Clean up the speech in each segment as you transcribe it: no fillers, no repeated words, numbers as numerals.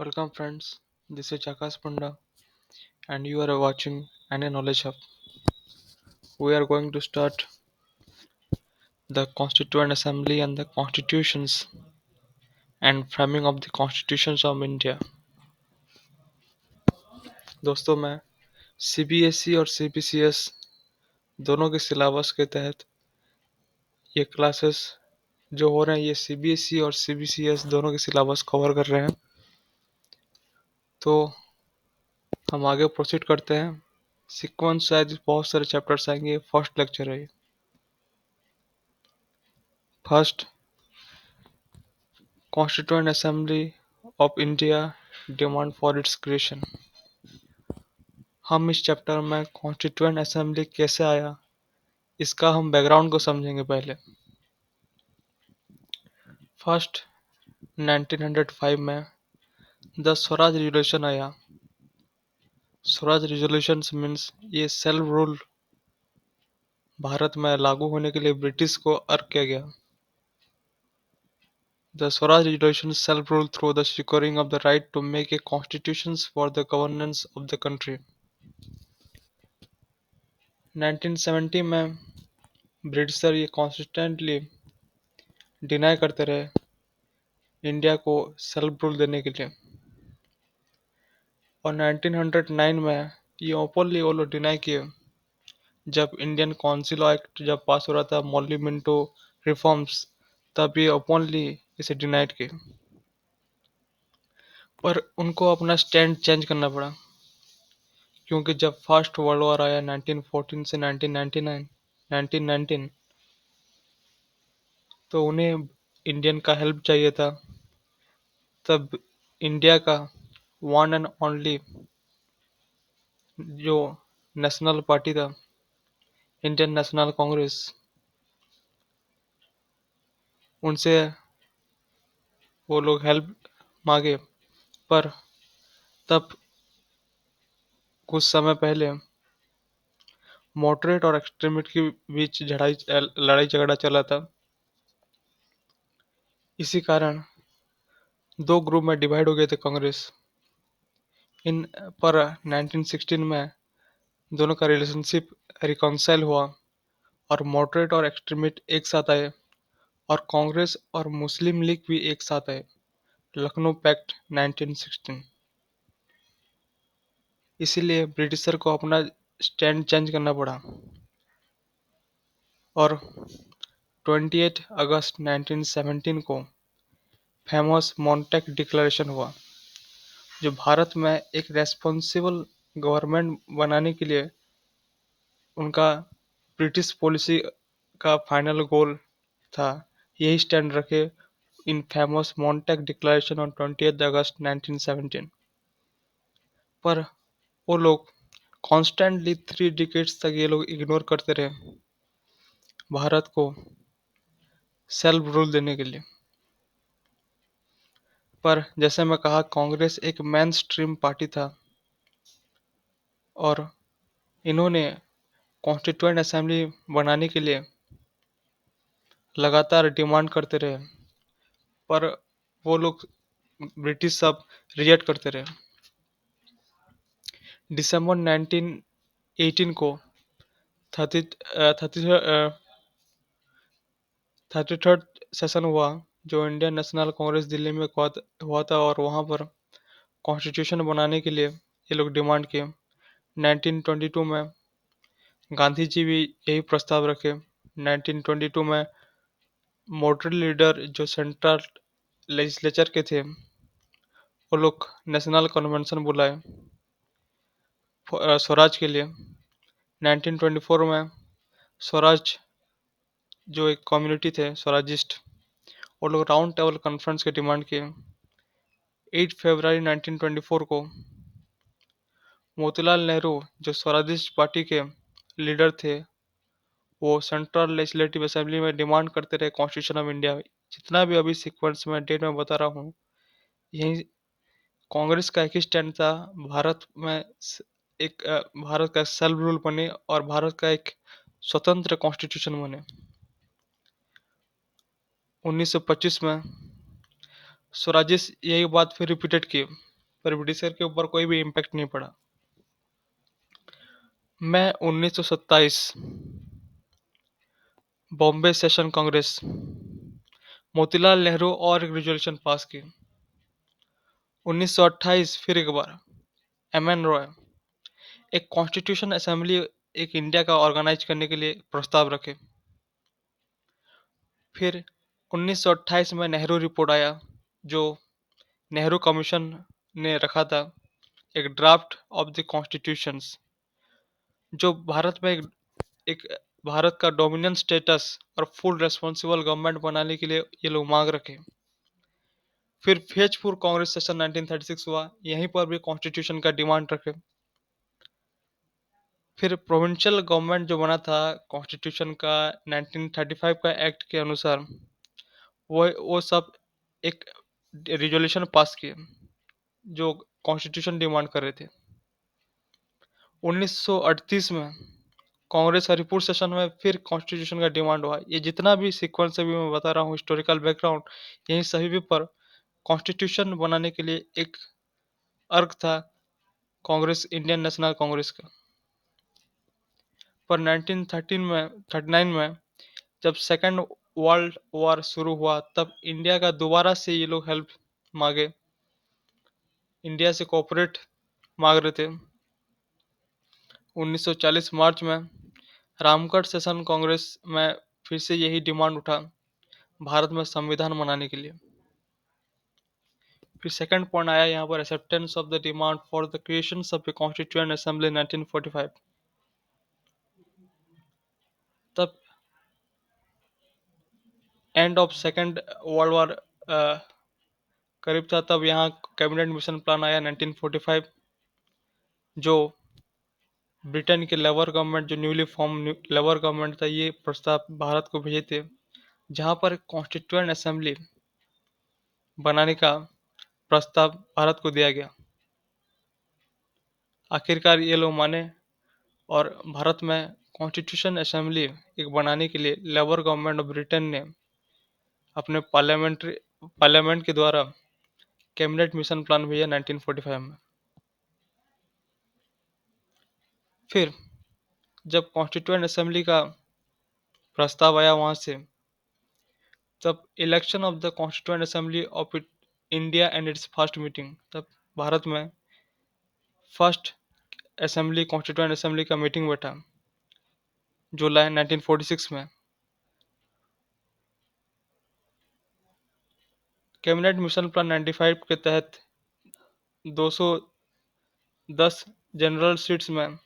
Welcome, friends. This is Akash Panda, and you are watching Any Knowledge Hub. We are going to start the Constituent Assembly and the constitutions and framing of the constitutions of India. दोस्तों मैं CBSE और CBCS दोनों के syllabus के तहत ये classes जो हो रहे हैं ये CBSE और CBCS दोनों के सिलेबस कवर कर रहे हैं। तो हम आगे प्रोसीड करते हैं। सीक्वेंस शायद बहुत सारे चैप्टर्स आएंगे। फर्स्ट लेक्चर है ये। First, Constituent Assembly of India demand for its creation। हम इस चैप्टर में कॉन्स्टिट्यूएंट असेंबली कैसे आया इसका हम बैकग्राउंड को समझेंगे पहले। फर्स्ट, 1905 में द स्वराज रिजोल्यूशन आया। स्वराज रिजोल्यूशन मीन्स ये सेल्फ रूल भारत में लागू होने के लिए ब्रिटिश को अर्ज किया गया। The Swaraj resolution self rule through the securing of the right to make a constitutions for the governance of the country. 1970 में ब्रिटिशर ये कॉन्स्टेंटली डिनाई करते रहे इंडिया को सेल्फ रूल देने के लिए, और 1909 में ये ओपनली वो लोग डिनाई किए जब इंडियन काउंसिल एक्ट जब पास हो रहा था, मॉर्ली मिंटो रिफॉर्म्स, तब ये ओपनली इसे डिनाइड किए। पर उनको अपना स्टैंड चेंज करना पड़ा क्योंकि जब फर्स्ट वर्ल्ड वॉर आया 1914 से 1919 तो उन्हें इंडियन का हेल्प चाहिए था। तब इंडिया का वन एंड ओनली जो नेशनल पार्टी था, इंडियन नेशनल कांग्रेस, उनसे वो लोग हेल्प मांगे। पर तब कुछ समय पहले मॉडरेट और एक्सट्रीमिस्ट के बीच लड़ाई झगड़ा चला था। इसी कारण दो ग्रुप में डिवाइड हो गए थे कांग्रेस। इन पर 1916 में दोनों का रिलेशनशिप रिकॉन्साइल हुआ और मॉडरेट और एक्सट्रीमिस्ट एक साथ आए और कांग्रेस और मुस्लिम लीग भी एक साथ आए। लखनऊ पैक्ट 1916। इसीलिए ब्रिटिशर को अपना स्टैंड चेंज करना पड़ा और 28 अगस्त 1917 को फेमस मॉन्टेक डिक्लेरेशन हुआ, जो भारत में एक रेस्पॉन्सिबल गवर्नमेंट बनाने के लिए उनका ब्रिटिश पॉलिसी का फाइनल गोल था। यही स्टैंड रखे इन फेमस मॉन्टेक डिक्लेरेशन ऑन 28 अगस्त 1917। पर वो लोग कॉन्स्टेंटली 3 डिकेड्स तक ये लोग इग्नोर करते रहे भारत को सेल्फ रूल देने के लिए। पर जैसे मैं कहा, कांग्रेस एक मेन स्ट्रीम पार्टी था और इन्होंने कॉन्स्टिट्यूएंट असेंबली बनाने के लिए लगातार डिमांड करते रहे, पर वो लोग ब्रिटिश सब रिजेक्ट करते रहे। दिसंबर 1918 को 33rd सेशन हुआ, जो इंडियन नेशनल कांग्रेस दिल्ली में हुआ था, और वहाँ पर कॉन्स्टिट्यूशन बनाने के लिए ये लोग डिमांड किए। 1922 में गांधी जी भी यही प्रस्ताव रखे। 1922 में मॉडरेट लीडर जो सेंट्रल लेजिस्लेचर के थे वो लोग नेशनल कन्वेंशन बुलाए स्वराज के लिए। 1924 में स्वराज जो एक कम्युनिटी थे स्वराजिस्ट, वो लोग राउंड टेबल कॉन्फ्रेंस की डिमांड किए। 8 फरवरी 1924 को मोतीलाल नेहरू जो स्वराजिस्ट पार्टी के लीडर थे, वो सेंट्रल लेजिस्लेटिव असेंबली में डिमांड करते रहे कॉन्स्टिट्यूशन ऑफ इंडिया। जितना भी अभी सीक्वेंस में डेट में बता रहा हूँ, यही कांग्रेस का एक ही स्टैंड था, भारत में भारत का सेल्फ रूल बने और भारत का एक स्वतंत्र कॉन्स्टिट्यूशन बने। 1925 में स्वराजिस्ट यही बात फिर रिपीटेड की। पर ब्रिटिशर के ऊपर कोई भी इम्पैक्ट नहीं पड़ा। मई 1927 बॉम्बे सेशन कांग्रेस, मोतीलाल नेहरू और एक रिजोल्यूशन पास की। 1928 फिर एक बार एम एन रॉय एक कॉन्स्टिट्यूशन असेंबली एक इंडिया का ऑर्गेनाइज करने के लिए प्रस्ताव रखे। फिर 1928 में नेहरू रिपोर्ट आया, जो नेहरू कमीशन ने रखा था, एक ड्राफ्ट ऑफ द कॉन्स्टिट्यूशंस, जो एक भारत का डोमिनियन स्टेटस और फुल रेस्पॉन्सिबल गवर्नमेंट बनाने के लिए ये लोग मांग रखे। फिर फेजपुर कांग्रेस सेशन 1936 हुआ, यहीं पर भी कॉन्स्टिट्यूशन का डिमांड रखे। फिर प्रोविंशियल गवर्नमेंट जो बना था कॉन्स्टिट्यूशन का 1935 का एक्ट के अनुसार, वो सब एक रिजोल्यूशन पास किए जो कॉन्स्टिट्यूशन डिमांड कर रहे थे। 1938 में कांग्रेस हरिपुर सेशन में फिर कॉन्स्टिट्यूशन का डिमांड हुआ। ये जितना भी सीक्वेंस अभी मैं बता रहा हूँ हिस्टोरिकल बैकग्राउंड, यही सभी भी पर कॉन्स्टिट्यूशन बनाने के लिए एक अर्क था कांग्रेस, इंडियन नेशनल कांग्रेस का। पर 1913 में 39 में जब सेकेंड वर्ल्ड वॉर शुरू हुआ, तब इंडिया का दोबारा से ये लोग हेल्प मांगे, इंडिया से कोऑपरेट मांग रहे थे। 1940 मार्च में रामगढ़ सेशन कांग्रेस में फिर से यही डिमांड उठा, भारत में संविधान बनाने के लिए। फिर सेकंड पॉइंट आया यहाँ पर, acceptance of the demand for the creation of A constituent assembly 1945। तब end of second world war करीब था, तब यहाँ कैबिनेट मिशन प्लान आया 1945, जो ब्रिटेन के लेबर गवर्नमेंट, जो न्यूली फॉर्म लेबर गवर्नमेंट था, ये प्रस्ताव भारत को भेजे थे, जहाँ पर कॉन्स्टिट्यूएंट असेंबली बनाने का प्रस्ताव भारत को दिया गया। आखिरकार ये लोग माने और भारत में कॉन्स्टिट्यूशन असेंबली एक बनाने के लिए लेबर गवर्नमेंट ऑफ ब्रिटेन ने अपने पार्लियामेंट के द्वारा कैबिनेट मिशन प्लान भेजा 1945 में। फिर जब कॉन्स्टिट्यूएंट असेंबली का प्रस्ताव आया वहां से, तब election of the constituent assembly of India and its first meeting, तब भारत में फर्स्ट असेंबली कॉन्स्टिट्यूएंट असेंबली का मीटिंग बैठा जुलाई 1946 में। कैबिनेट मिशन प्लान 95 के तहत 210 जनरल सीट्स में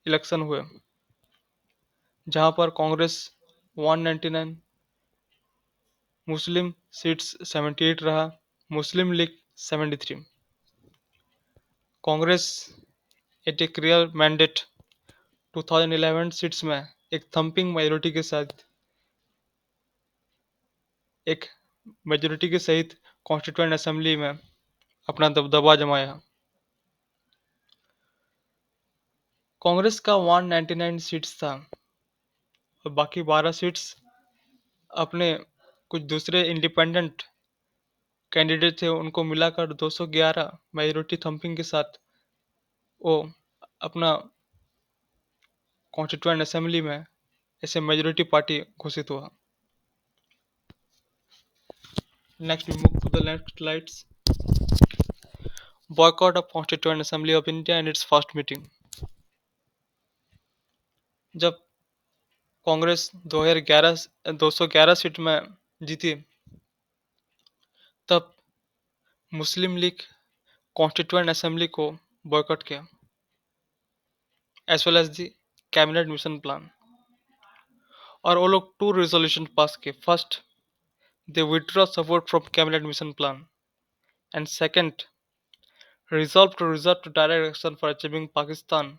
इलेक्शन हुए, जहां पर कांग्रेस 199, मुस्लिम सीट्स 78 रहा, मुस्लिम लीग 73। कांग्रेस एट ए क्लियर मैंडेट 2011 सीट्स में एक थंपिंग मेजोरिटी के साथ एक मेजोरिटी के सहित कॉन्स्टिट्यूएंट असेंबली में अपना दबदबा जमाया। कांग्रेस का 199 सीट्स था और बाकी 12 सीट्स अपने कुछ दूसरे इंडिपेंडेंट कैंडिडेट थे उनको मिलाकर 211 मेजोरिटी थंपिंग के साथ वो अपना कॉन्स्टिट्यूएंट असेंबली में ऐसे मेजोरिटी पार्टी घोषित हुआ। Next we move to the next slides. Boycott of constituent assembly of India and its first meeting. जब कांग्रेस 211 सीट में जीती, तब मुस्लिम लीग कॉन्स्टिट्यूएंट असेंबली को बॉयकॉट किया, as well as the cabinet mission plan. और वो लोग टू रेजोल्यूशन पास किए। First, they withdraw support from cabinet mission plan, and second, resolve to reserve to direct action for achieving Pakistan,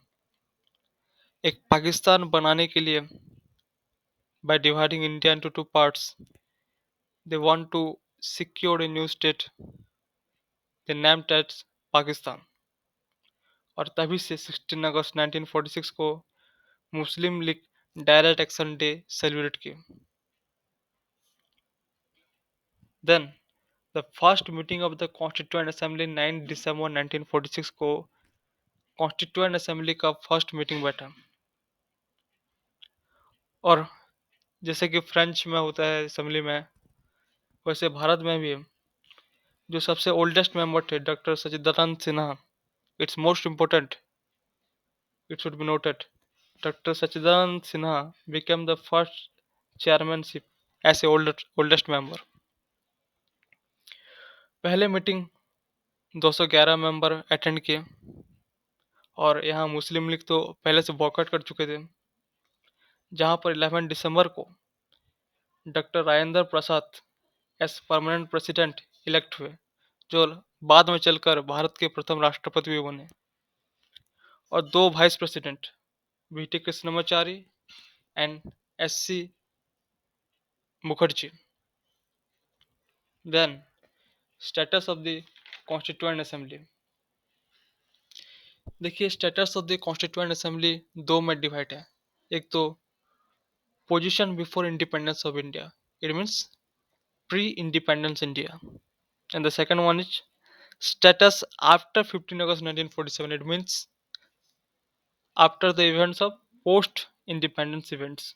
एक पाकिस्तान बनाने के लिए by dividing India into two parts. They want to secure a new state. They named that Pakistan. और तभी से 16 अगस्त 1946 को Muslim League direct action day celebrate किए। Then the first meeting of the constituent assembly 9 दिसंबर 1946 को कॉन्स्टिट्यूएंट असेंबली का फर्स्ट मीटिंग बैठा। और जैसे कि फ्रेंच में होता है असेंबली में, वैसे भारत में भी जो सबसे ओल्डेस्ट मेंबर थे doctor Sachidanand Sinha, its most important, it should be noted, doctor Sachidanand Sinha became the first chairmanship as a oldest member. पहले मीटिंग 211 मेंबर अटेंड किए, और यहाँ मुस्लिम लीग तो पहले से बॉयकॉट कर चुके थे। जहाँ पर 11 दिसंबर को doctor Rajendra Prasad S permanent president elect हुए, जो बाद में चलकर भारत के प्रथम राष्ट्रपति भी बने। और दो vice president, VT Krishnamachari and SC Mukherjee. Then status of the constituent assembly. देखिए, status of the constituent assembly दो में डिवाइड है। एक तो position before independence of India, it means pre independence India, and the second one is status after 15 August 1947, it means after the events of post independence events.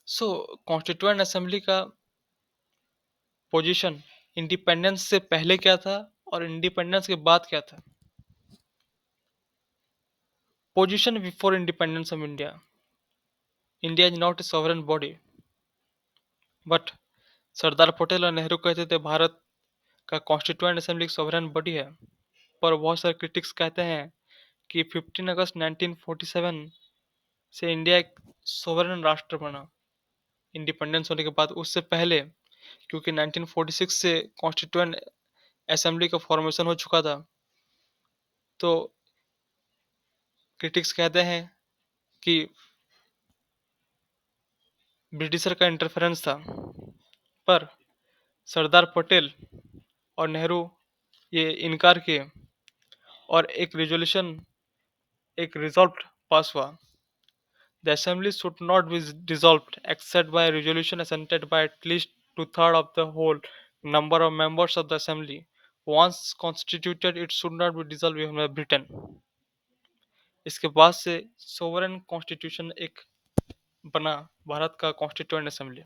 So constituent assembly का position independence से पहले क्या था और independence के बाद क्या था। Position before independence of India, India is not a sovereign body, but Sardar Patel और नेहरू कहते थे भारत का कॉन्स्टिट्यूएंट असेंबली एक सॉवरेन बॉडी है। पर बहुत सारे क्रिटिक्स कहते हैं कि 15 अगस्त 1947 से इंडिया एक सोवरेन राष्ट्र बना इंडिपेंडेंस होने के बाद। उससे पहले क्योंकि 1946 से कॉन्स्टिट्यूएंट असेंबली का फॉर्मेशन हो चुका था, तो क्रिटिक्स कहते हैं कि ब्रिटिशर का इंटरफेरेंस था। पर सरदार पटेल और नेहरू ये इनकार किए, और एक रेजोल्यूशन, एक रिजॉल्व पास हुआ। The assembly should not be dissolved except by a resolution assented by at least two-thirds of the whole number of members of the assembly. Once constituted, it should not be dissolved even by Britain. इसके बाद से sovereign constitution एक बना भारत का constituent assembly.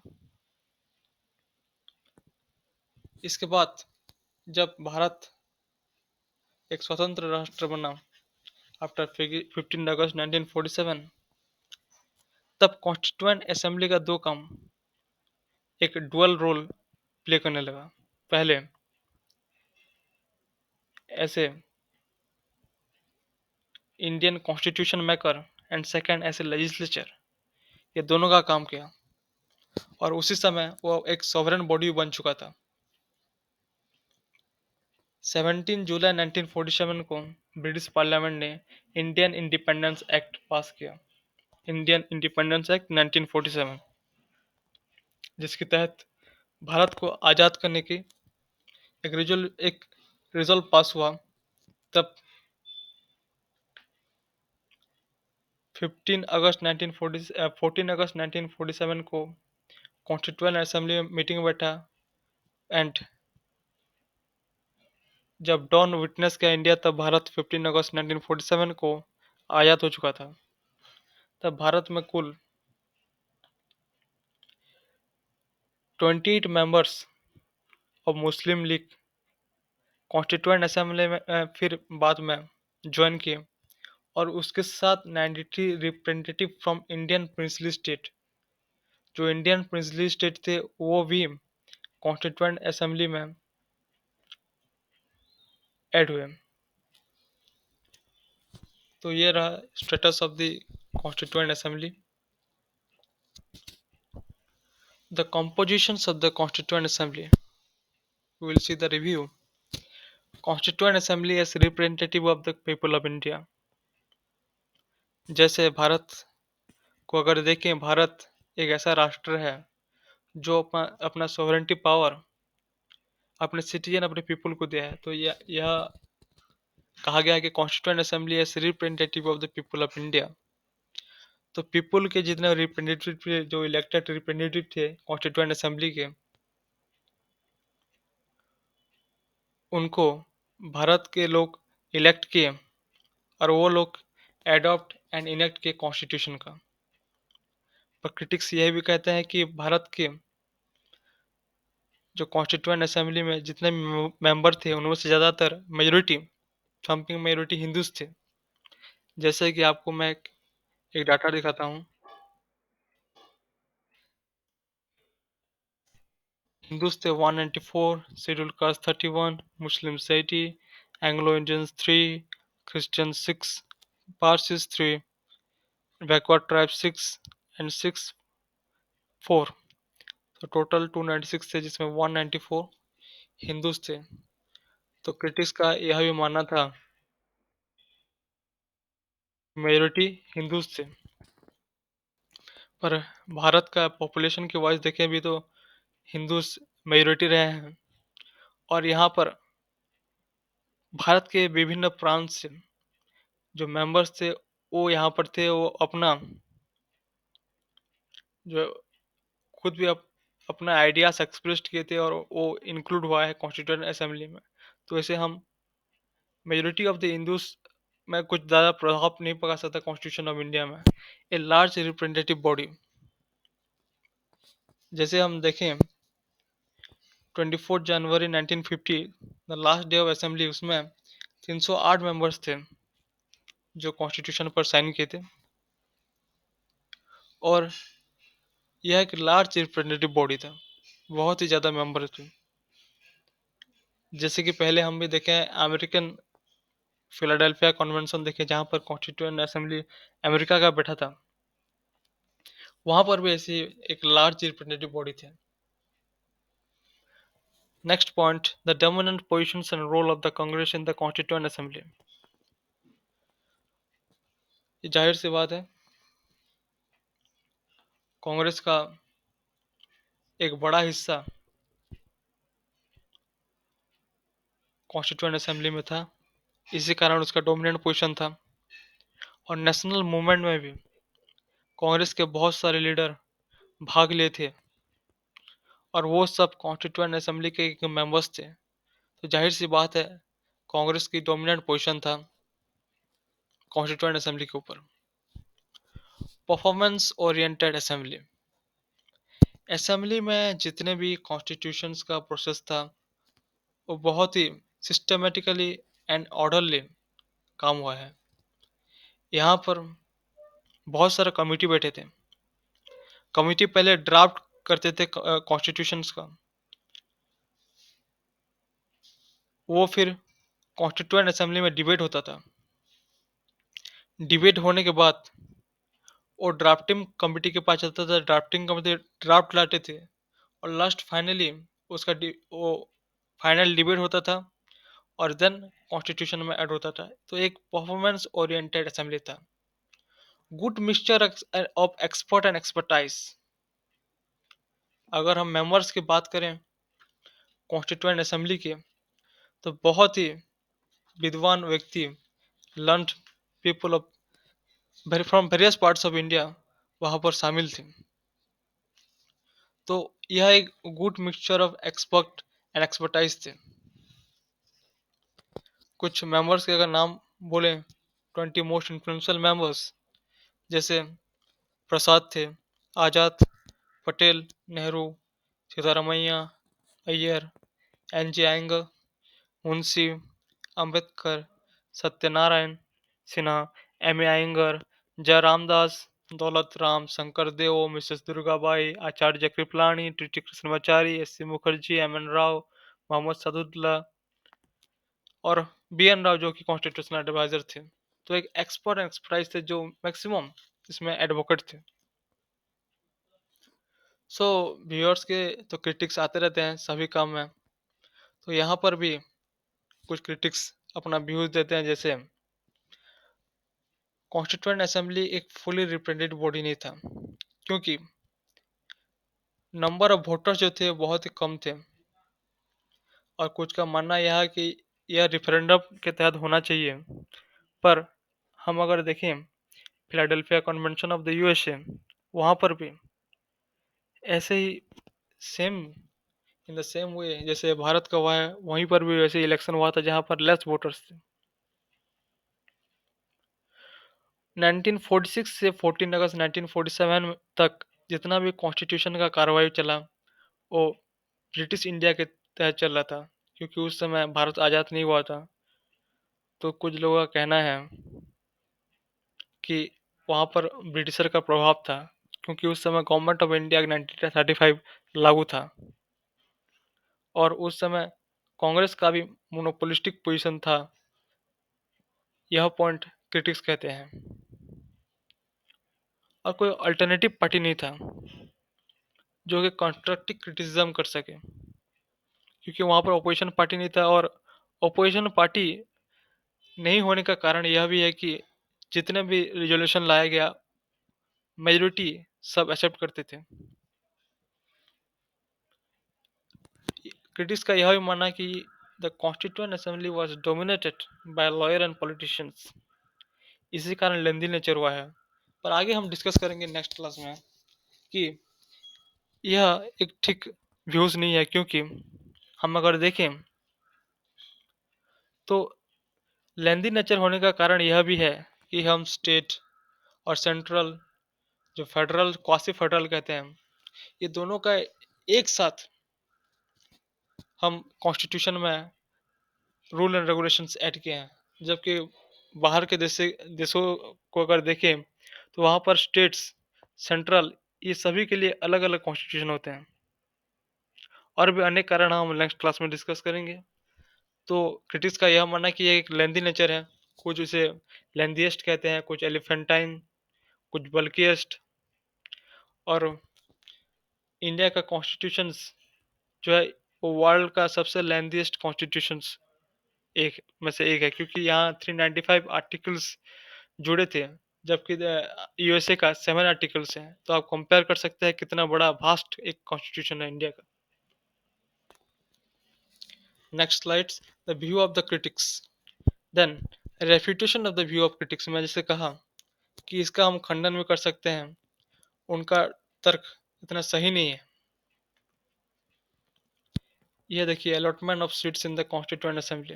इसके बाद जब भारत एक स्वतंत्र राष्ट्र बना आफ्टर 15 अगस्त 1947, तब कॉन्स्टिट्यूएंट असेंबली का दो काम एक डुअल रोल प्ले करने लगा। पहले ऐसे Indian constitution maker and second as a legislature, ये दोनों का काम किया। और उसी समय वो एक सॉवरेन बॉडी बन चुका था। 17 जुलाई 1947 को ब्रिटिश पार्लियामेंट ने इंडियन इंडिपेंडेंस एक्ट पास किया, इंडियन इंडिपेंडेंस एक्ट 1947, जिसके तहत भारत को आज़ाद करने की एक रिजोल्व पास हुआ। तब 14 अगस्त 1947 को कॉन्स्टिट्यूएंट असेंबली में मीटिंग बैठा, एंड जब डॉन विटनेस किया इंडिया, तब भारत 15 अगस्त 1947 को आज़ाद हो चुका था। तब भारत में कुल 28 members of Muslim League constituent assembly में फिर बाद में ज्वाइन किए, और उसके साथ 93 representative from Indian princely state. जो इंडियन प्रिंसली स्टेट थे वो भी कॉन्स्टिट्यूएंट असेंबली में ऐड हुए। तो ये रहा status of the constituent assembly. The compositions of the constituent assembly, we will see the review. Constituent assembly as representative of the people of India। जैसे भारत को अगर देखें, भारत एक ऐसा राष्ट्र है जो अपना अपना सोवरेंटी पावर अपने सिटीजन, अपने पीपल को दिया है। तो यह कहा गया है कि constituent assembly as representative of the people of India. तो पीपल के जितने रिप्रेजेंटेटिव थे, जो इलेक्टेड रिप्रेजेंटेटिव थे कॉन्स्टिट्यूएंट असेंबली के, उनको भारत के लोग इलेक्ट किए और वो लोग एडॉप्ट एंड इनेक्ट किए कॉन्स्टिट्यूशन का। पर क्रिटिक्स यह भी कहते हैं कि भारत के जो कॉन्स्टिट्यूएंट असेंबली में जितने मेंबर थे उनमें से ज़्यादातर मेजोरिटी थम्पिंग मेजोरिटी हिंदूज थे। जैसे कि आपको मैं एक डाटा दिखाता हूँ। हिंदूज थे 194, schedule caste 31, Muslims 80, Anglo Indians 3, Christian 6, Parsis 3, backward tribe 6 and 6 4। तो टोटल 296 थे जिसमें 194 हिंदूज थे। तो क्रिटिक्स का यह भी मानना था मेजोरिटी हिंदूज थे। पर भारत का पॉपुलेशन की वाइज देखें भी तो हिंदूज मेजोरिटी रहे हैं। और यहाँ पर भारत के विभिन्न प्रांत से जो मेंबर्स थे वो यहाँ पर थे, वो अपना जो खुद भी अपना आइडियाज एक्सप्रेस किए थे और वो इंक्लूड हुआ है कॉन्स्टिट्यूएंट असेंबली में। तो ऐसे हम मेजोरिटी ऑफ द हिंदूज में कुछ ज़्यादा प्रभाव नहीं पका सकता कॉन्स्टिट्यूशन ऑफ इंडिया में। ए लार्ज रिप्रेजेंटेटिव बॉडी, जैसे हम देखें 24 जनवरी 1950 the last day of assembly, उसमें 308 मेंबर्स थे जो कॉन्स्टिट्यूशन पर साइन किए थे। और यह एक लार्ज रिप्रेजेंटेटिव बॉडी था, बहुत ही ज़्यादा मेंबर थे। जैसे कि पहले हम भी देखें अमेरिकन फिलाडेल्फिया कन्वेंशन देखें जहाँ पर कॉन्स्टिट्यूएंट असेंबली अमेरिका का बैठा था, वहाँ पर भी ऐसी एक लार्ज रिप्रेजेंटेटिव बॉडी थी। Next point, the dominant positions and role of the Congress in the constituent assembly. ये जाहिर सी बात है, कांग्रेस का एक बड़ा हिस्सा कॉन्स्टिट्यूएंट असेंबली में था, इसी कारण उसका डोमिनेंट पोजीशन था। और नेशनल मूवमेंट में भी कांग्रेस के बहुत सारे लीडर भाग लिए थे और वो सब कॉन्स्टिट्यूएंट असेंबली के मेंबर्स थे। तो जाहिर सी बात है कांग्रेस की डोमिनेंट पोजीशन था कॉन्स्टिट्यूएंट असेंबली के ऊपर। परफॉर्मेंस ओरिएंटेड असेंबली, असेंबली में जितने भी कॉन्स्टिट्यूशंस का प्रोसेस था वो बहुत ही सिस्टमेटिकली एंड ऑर्डरली काम हुआ है। यहाँ पर बहुत सारे कमिटी बैठे थे। कमिटी पहले ड्राफ्ट करते थे कॉन्स्टिट्यूशंस का, वो फिर कॉन्स्टिट्यूएंट असेंबली में डिबेट होता था। डिबेट होने के बाद वो ड्राफ्टिंग कमेटी के पास चलता था, ड्राफ्टिंग कमेटी ड्राफ्ट लाते थे और लास्ट फाइनली वो फाइनल डिबेट होता था और देन कॉन्स्टिट्यूशन में ऐड होता था। तो एक परफॉर्मेंस ओरिएंटेड असेंबली था। Good mixture of expert and expertise. अगर हम मेंबर्स की बात करें कॉन्स्टिट्यूएंट असेंबली के, तो बहुत ही विद्वान व्यक्ति, learned people of from various parts of India वहाँ पर शामिल थे। तो यह एक good mixture of expert and expertise थे। कुछ मेंबर्स के अगर नाम बोले, 20 मोस्ट इन्फ्लुएंशियल मेंबर्स, जैसे प्रसाद थे, Azad, Patel, Nehru, Siddaramaiah, Iyer, N J Ayyangar, Munshi, Ambedkar, Satyanarayan Sinha, M A Ayyangar, Jairamdas, Daulat Ram, Shankar Dev, Mrs Durgabai, Acharya Kripalani, T Krishnamachari, S C Mukherjee, M N Rao, Mohammad Saadulla और बी एन राव जो कि कॉन्स्टिट्यूशनल एडवाइजर थे। तो एक एक्सपर्ट एक्सपर्टाइज थे जो मैक्सिमम इसमें एडवोकेट थे। सो व्यूअर्स के तो क्रिटिक्स आते रहते हैं सभी काम में, तो यहाँ पर भी कुछ क्रिटिक्स अपना व्यूज देते हैं। जैसे कॉन्स्टिट्यूएंट असेंबली एक फुली रिप्रेजेंटेटिव बॉडी नहीं था, क्योंकि नंबर ऑफ वोटर्स जो थे बहुत ही कम थे। और कुछ का मानना यह है कि यह रेफरेंडम के तहत होना चाहिए। पर हम अगर देखें Philadelphia convention of the USA, वहाँ पर भी ऐसे ही same in the same way जैसे भारत का हुआ है, वहीं पर भी वैसे इलेक्शन हुआ था जहाँ पर लेस वोटर्स थे। 1946 से 14 अगस्त 1947 तक जितना भी कॉन्स्टिट्यूशन का कार्रवाई चला, वो ब्रिटिश इंडिया के तहत चल रहा था, क्योंकि उस समय भारत आज़ाद नहीं हुआ था। तो कुछ लोगों का कहना है कि वहाँ पर ब्रिटिशर का प्रभाव था, क्योंकि उस समय गवर्नमेंट ऑफ इंडिया 1935 लागू था, और उस समय कांग्रेस का भी मोनोपोलिस्टिक पोजीशन था। यह पॉइंट क्रिटिक्स कहते हैं। और कोई अल्टरनेटिव पार्टी नहीं था जो कि कंस्ट्रक्टिव क्रिटिसिज्म कर सके, क्योंकि वहाँ पर अपोजिशन पार्टी नहीं था। और अपोजिशन पार्टी नहीं होने का कारण यह भी है कि जितने भी रिजोल्यूशन लाया गया, मेजोरिटी सब एक्सेप्ट करते थे। क्रिटिक्स का यह भी मानना है कि the constituent assembly was dominated by lawyer and politicians, इसी कारण लेंदी नेचर हुआ है। पर आगे हम डिस्कस करेंगे नेक्स्ट क्लास में कि यह एक ठीक व्यूज नहीं है, क्योंकि हम अगर देखें तो लेंदी नेचर होने का कारण यह भी है कि हम स्टेट और सेंट्रल, जो फेडरल क्वासी फेडरल कहते हैं, ये दोनों का एक साथ हम कॉन्स्टिट्यूशन में रूल एंड रेगुलेशंस ऐड किए हैं। जबकि बाहर के देशों को अगर देखें तो वहाँ पर स्टेट्स, सेंट्रल, ये सभी के लिए अलग अलग कॉन्स्टिट्यूशन होते हैं। और भी अनेक कारण हम नेक्स्ट क्लास में डिस्कस करेंगे। तो क्रिटिक्स का यह मानना है कि ये एक लेंदी नेचर है। कुछ इसे लेंदीएस्ट कहते हैं, कुछ एलिफेंटाइन, कुछ बल्कीएस्ट। और इंडिया का कॉन्स्टिट्यूशंस जो है वो वर्ल्ड का सबसे लेंदीएस्ट कॉन्स्टिट्यूशंस एक में से एक है, क्योंकि यहाँ 395 आर्टिकल्स जुड़े थे, जबकि यूएसए का 7 आर्टिकल्स हैं। तो आप कंपेयर कर सकते हैं कितना बड़ा वास्ट एक कॉन्स्टिट्यूशन है इंडिया का। Next slides, the view of the critics. Then refutation of the view of critics में जैसे कहा कि इसका हम खंडन भी कर सकते हैं, उनका तर्क इतना सही नहीं है। ये देखिए, allotment of seats in the constituent assembly,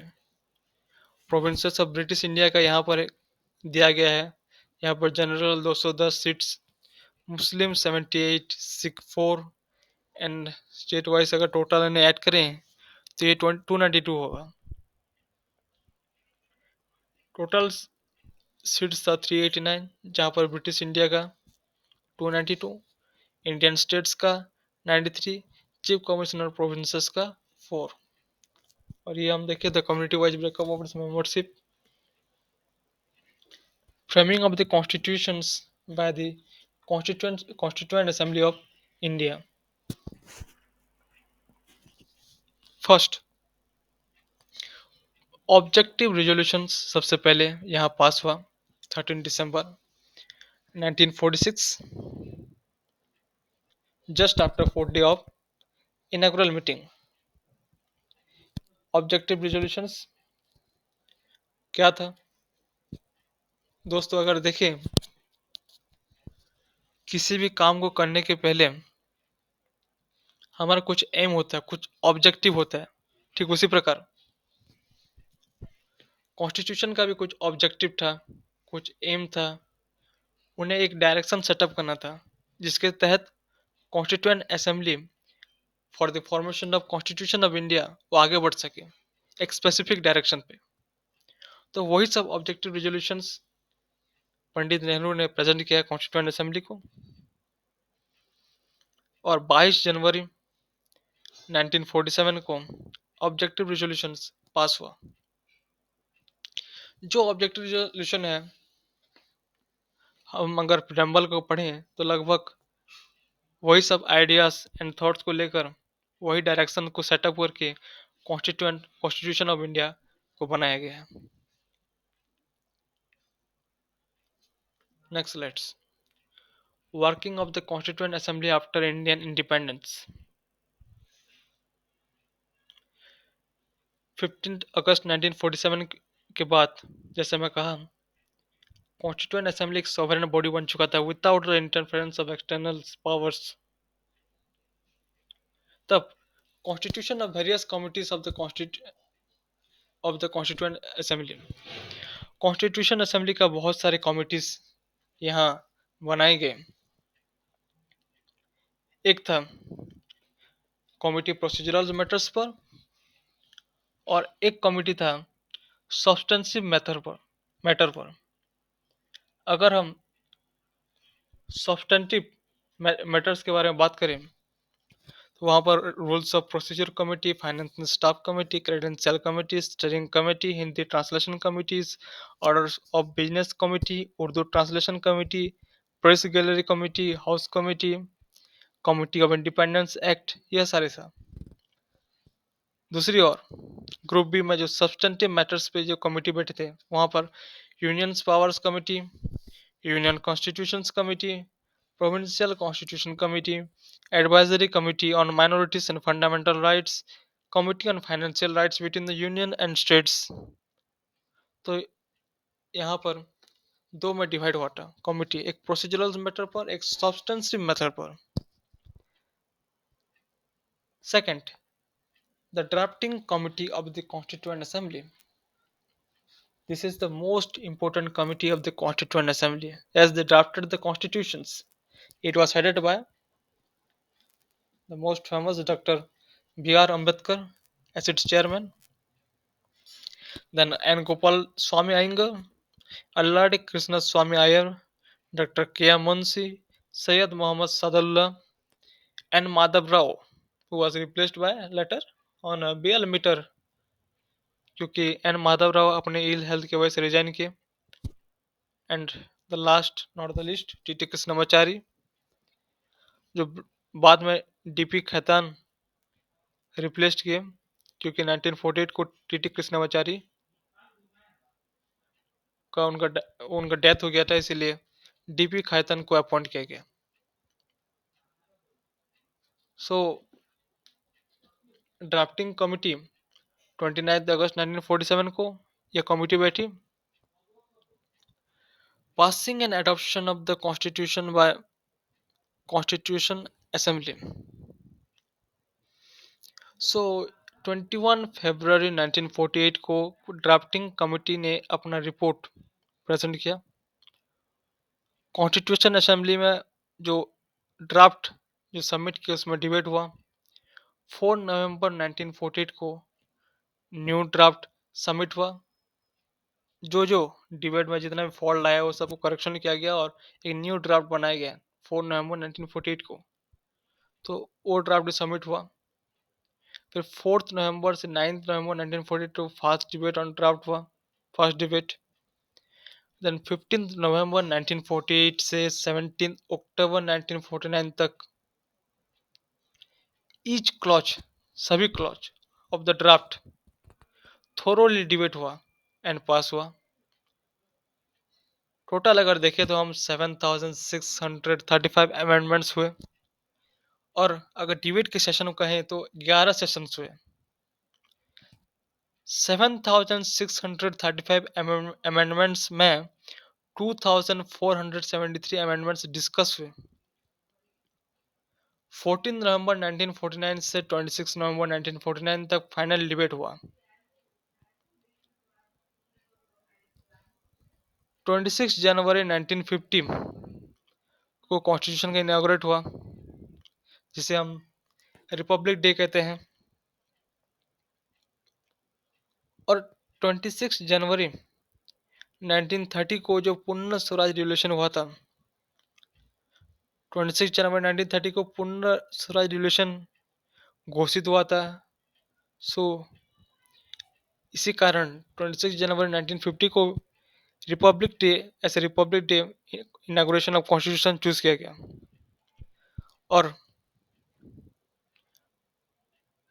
provinces of British India का यहाँ पर दिया गया है। यहाँ पर general 210 seats, Muslim 78, Sikh 4, and state wise अगर टोटल इन्हें ऐड करें तो ये 292 होगा। टोटल सीट्स था 389, जहाँ पर ब्रिटिश इंडिया का 292, इंडियन स्टेट्स का 93, चीफ कमिश्नर प्रोविंसेस का 4। और ये हम देखें the community wise breakup of membership, framing of the constitutions by the Constituent Assembly of India. First, objective resolutions सबसे पहले यहाँ पास हुआ 13 दिसंबर 1946, just after 4 day of inaugural meeting. Objective resolutions क्या था दोस्तों? अगर देखें, किसी भी काम को करने के पहले हमारा कुछ एम होता है, कुछ ऑब्जेक्टिव होता है। ठीक उसी प्रकार कॉन्स्टिट्यूशन का भी कुछ ऑब्जेक्टिव था, कुछ एम था। उन्हें एक डायरेक्शन सेटअप करना था, जिसके तहत constituent assembly for the formation of constitution of India वो आगे बढ़ सके एक स्पेसिफिक डायरेक्शन पे। तो वही सब ऑब्जेक्टिव रेजोल्यूशंस पंडित नेहरू ने प्रेजेंट किया कॉन्स्टिट्यूएंट असेंबली को, और 22 जनवरी 1947 को ऑब्जेक्टिव रेजोल्यूशंस पास हुआ। जो ऑब्जेक्टिव रेजोल्यूशन है, हम अगर प्रेम्बल को पढ़ें तो लगभग वही सब आइडियाज एंड थॉट्स को लेकर वही डायरेक्शन को सेटअप करके कॉन्स्टिट्यूशन ऑफ इंडिया को बनाया गया है। Next let's, working of the constituent assembly after Indian independence. 15 अगस्त 1947 के बाद, जैसे मैं कहा, कॉन्स्टिट्यूएंट असेंबली एक सॉवरेन बॉडी बन चुका था without the interference of external powers. तब constitution of various committees of the constituent assembly. Constitution assembly का बहुत सारे कमिटीज यहाँ बनाए गए। एक था कमिटी प्रोसीजरल मैटर्स पर, और एक कमिटी था सब्सटेंसिव मैटर पर। अगर हम सब्सटेंटिव मैटर्स के बारे में बात करें तो वहाँ पर rules of procedure committee, financial staff committee, credential committee, steering committee, Hindi translation committees, orders of business committee, Urdu translation committee, press gallery committee, house committee, committee of independence act, यह सारे था। दूसरी ओर ग्रुप बी में जो सब्सटेंटिव मैटर्स पे जो committee बैठे थे वहाँ पर unions powers committee, union constitutions committee, provincial constitution committee, advisory committee on minorities and fundamental rights, committee on financial rights between the union and states. तो यहाँ पर दो में डिवाइड हुआ था कमिटी, एक प्रोसीजरल मैटर पर, एक सब्सटेंसिव मैटर पर। Second, the drafting committee of the constituent assembly. This is the most important committee of the Constituent Assembly as they drafted the constitutions. It was headed by the most famous Dr. B.R. Ambedkar as its chairman, then N. Gopal Swami Iyengar, Alladi Krishna Swami Iyer, Dr. K. M. Munshi, Syed Muhammad Sadullah, and Madhav Rao, who was replaced by later on B.L. Mitter क्योंकि N Madhav Rao अपने ill health की वजह से resign किए। And the last not the list T T Krishnamachari, जो बाद में DP Khaitan replaced किए क्योंकि 1948 को टीटी कृष्णमाचारी का उनका डेथ हो गया था, इसीलिए डीपी खैतान को अपॉइंट किया गया। सो ड्राफ्टिंग कमिटी 29 अगस्त 1947 को यह कमिटी बैठी। Passing and adoption of the constitution by constitution assembly. So 21 फरवरी 1948 को ड्राफ्टिंग कमेटी ने अपना रिपोर्ट प्रेजेंट किया। कॉन्स्टिट्यूशन असेंबली में जो ड्राफ्ट जो सबमिट किया उसमें डिबेट हुआ। 4 नवंबर 1948 को न्यू ड्राफ्ट सबमिट हुआ। जो जो डिबेट में जितना भी फॉल्ट आया वो सबको करेक्शन किया गया और एक न्यू ड्राफ्ट बनाया गया 4 नवंबर 1948 को। तो वो ड्राफ्ट सबमिट हुआ। फिर 4 नवंबर से 9 नवंबर 1942 फर्स्ट डिबेट ऑन ड्राफ्ट हुआ, फर्स्ट डिबेट। देन 15 नवंबर 1948 से 17 अक्टूबर 1949 तक ईच क्लॉज, सभी clause of the draft thoroughly debate हुआ एंड पास हुआ। टोटल अगर देखें तो हम 7635 अमेंडमेंट्स हुए, और अगर डिबेट के सेशन को कहें तो 11 सेशंस हुए। 7635 अमेंडमेंट्स में 2473 अमेंडमेंट्स डिस्कस हुए। 14 नवंबर 1949 से 26 नवंबर 1949 तक फाइनल डिबेट हुआ। 26 जनवरी 1950 को कॉन्स्टिट्यूशन का इनॉग्रेट हुआ, जिसे हम रिपब्लिक डे कहते हैं। और 26 जनवरी 1930 को जो पूर्ण स्वराज रिवोल्यूशन हुआ था, 26 जनवरी 1930 को पूर्ण स्वराज रिवोल्यूशन घोषित हुआ था। सो इसी कारण 26 जनवरी 1950 को रिपब्लिक डे ऐसे republic day inauguration of constitution choose किया गया। और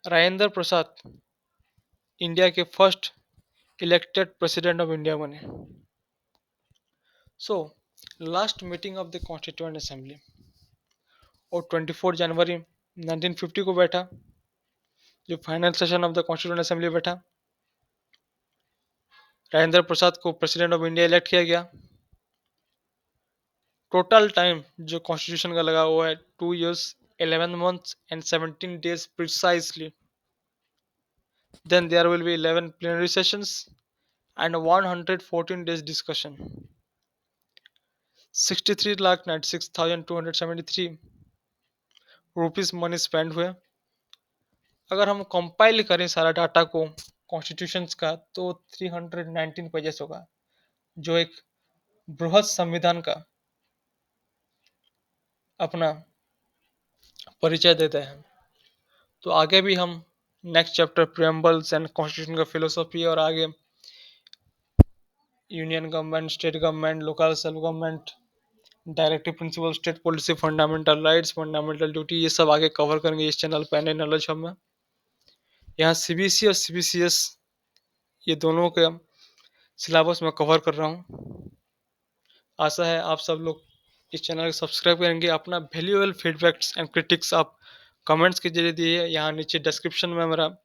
राजेंद्र प्रसाद इंडिया के first elected president of India बने। So last meeting of the constituent assembly और 24 जनवरी 1950 को बैठा, जो final session of the constituent assembly बैठा। राजेंद्र प्रसाद को प्रेसिडेंट ऑफ इंडिया इलेक्ट किया गया। टोटल टाइम जो कॉन्स्टिट्यूशन का लगा हुआ है 2 years 11 months and 17 days precisely. Then there will be 11 plenary sessions and 114 days discussion. 63,96,273 rupees money spend हुए। अगर हम कंपाइल करें सारा डाटा को कॉन्स्टिट्यूशंस का तो 319 पेजेस होगा, जो एक बृहद संविधान का अपना परिचय देते हैं। तो आगे भी हम नेक्स्ट चैप्टर प्रियम्बल्स एंड कॉन्स्टिट्यूशन का फिलोसफी और आगे union government, state government, local self government, directive principle, state policy, fundamental rights, fundamental duty, ये सब आगे कवर करेंगे इस चैनल पे नॉलेज हब में। यहाँ सीबीएसई और सीबीसीएस ये दोनों के सिलेबस में कवर कर रहा हूँ। आशा है आप सब लोग इस चैनल को सब्सक्राइब करेंगे। अपना वैल्यूएबल फीडबैक्स एंड क्रिटिक्स आप कमेंट्स के जरिए दिए। यहाँ नीचे डिस्क्रिप्शन में मेरा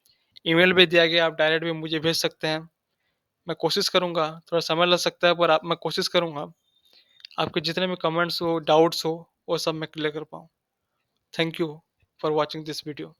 ईमेल भी दिया गया, आप डायरेक्ट भी मुझे भेज सकते हैं। मैं कोशिश करूँगा, थोड़ा समय लग सकता है पर मैं कोशिश करूँगा आपके जितने भी कमेंट्स हो, डाउट्स हो, वो सब मैं क्लियर कर पाऊँ। Thank you for watching this video.